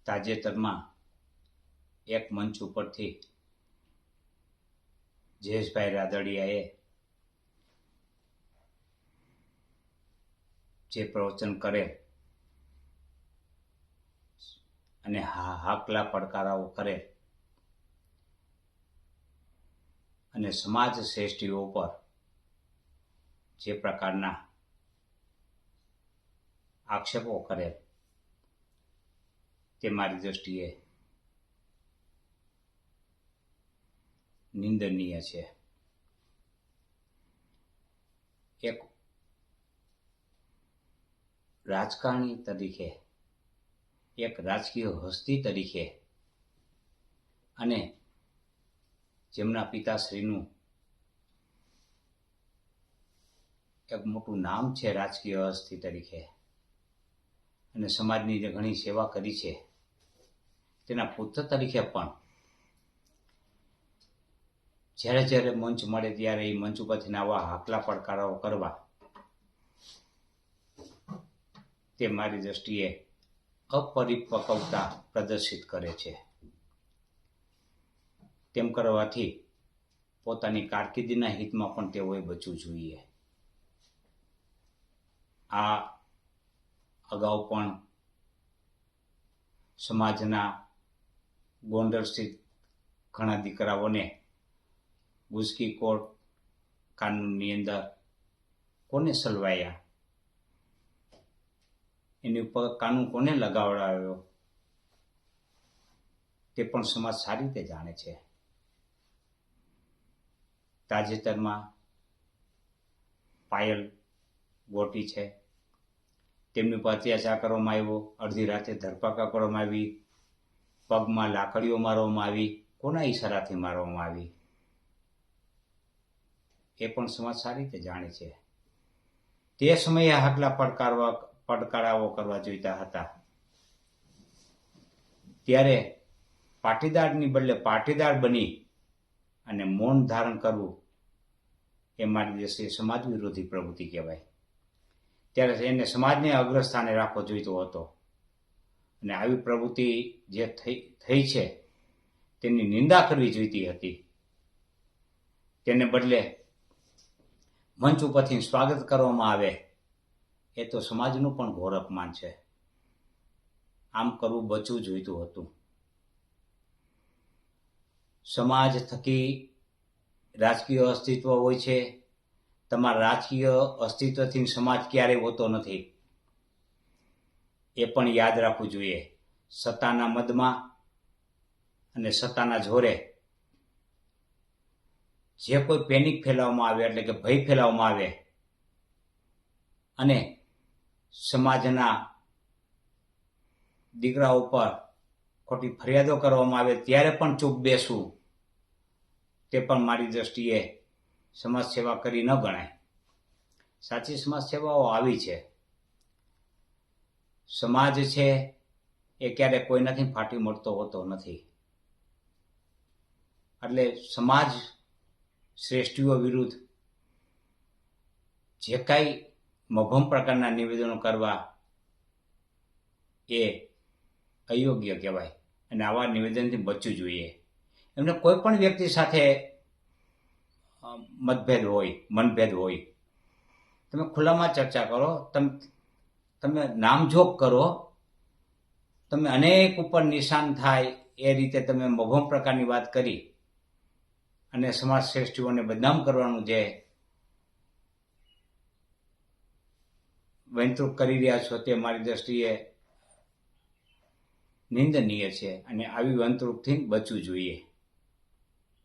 તાજેતરમાં એક મંચ ઉપરથી જયેશભાઈ રાદડિયાએ જે પ્રવચન કરે અને હાકલા પડકારાઓ કરે અને સમાજ શ્રેષ્ઠીઓ પર જે પ્રકારના આક્ષેપો કરે તે મારી દૃષ્ટિએ નિંદનીય છે. એક રાજકારણી તરીકે, એક રાજકીય હસ્તી તરીકે અને જેમના પિતાશ્રીનું એક મોટું નામ છે રાજકીય હસ્તી તરીકે અને સમાજની જે ઘણી સેવા કરી છે તેના પુત્ર તરીકે પણ જ્યારે જ્યારે મંચ મળે ત્યારે એ મંચ ઉપરથી આવા હાકલા પડકારાઓ કરવા તે મારી દ્રષ્ટિએ અપરિપક્વતા પ્રદર્શિત કરે છે. તેમ કરવાથી પોતાની કારકિર્દીના હિતમાં પણ તેઓએ બચવું જોઈએ. આ અગાઉ પણ સમાજના ગોંડલ સ્થિત ઘણા દીકરાઓને ગુજકી કોર્ટ કાનૂનની અંદર કોને સલવાયા, એની ઉપર કાનૂન કોને લગાવડાવ્યો તે પણ સમાજ સારી રીતે જાણે છે. તાજેતરમાં પાયલ ગોટી છે, તેમની પર અત્યાચાર કરવામાં આવ્યો, અડધી રાતે ધરપકડ કરવામાં આવી, પગમાં લાકડીઓ મારવામાં આવી, કોના ઈશારાથી મારવામાં આવી એ પણ સમાજ સારી રીતે જાણે છે. તે સમયે હાકલા પડકારાઓ કરવા જોઈતા હતા ત્યારે પાટીદારની બદલે પાટીદાર બની અને મૌન ધારણ કરવું એ મારી દ્રષ્ટિએ સમાજ વિરોધી પ્રવૃત્તિ કહેવાય. ત્યારે એને સમાજને અગ્રસ્થાને રાખવો જોઈતો હતો અને આવી પ્રવૃત્તિ જે થઈ છે તેની નિંદા કરવી જોઈતી હતી. તેને બદલે મંચ ઉપરથી સ્વાગત કરવામાં આવે એ તો સમાજનું પણ ઘોર અપમાન છે. આમ કરવું બચવું જોઈતું હતું. સમાજ થકી રાજકીય અસ્તિત્વ હોય છે. તમારા રાજકીય અસ્તિત્વથી સમાજ ક્યારેય હોતો નથી એ પણ યાદ રાખવું જોઈએ. સત્તાના મદમાં અને સત્તાના જોરે જે કોઈ પેનિક ફેલાવવામાં આવે એટલે કે ભય ફેલાવવામાં આવે અને સમાજના દીકરા ઉપર ખોટી ફરિયાદો કરવામાં આવે ત્યારે પણ ચૂપ બેસવું તે પણ મારી દ્રષ્ટિએ સમાજ સેવા કરી ન ગણાય. સાચી સમાજ સેવાઓ આવી છે. સમાજ છે એ ક્યારેય કોઈનાથી ફાટી મળતો હોતો નથી. એટલે સમાજ શ્રેષ્ઠીઓ વિરુદ્ધ જે કાંઈ મભમ પ્રકારના નિવેદનો કરવા એ અયોગ્ય કહેવાય અને આવા નિવેદનથી બચવું જોઈએ. એમને કોઈ પણ વ્યક્તિ સાથે મનભેદ હોય તમે ખુલ્લામાં ચર્ચા કરો, તમે નામજોગ કરો, તમે અનેક ઉપર નિશાન થાય એ રીતે તમે મભમ પ્રકારની વાત કરી અને સમાજ શ્રેષ્ઠીઓને બદનામ કરવાનું જે વૈંતૃક કરી રહ્યા છો તે મારી દ્રષ્ટિએ નિંદનીય છે અને આવી વંતૃકથી બચવું જોઈએ.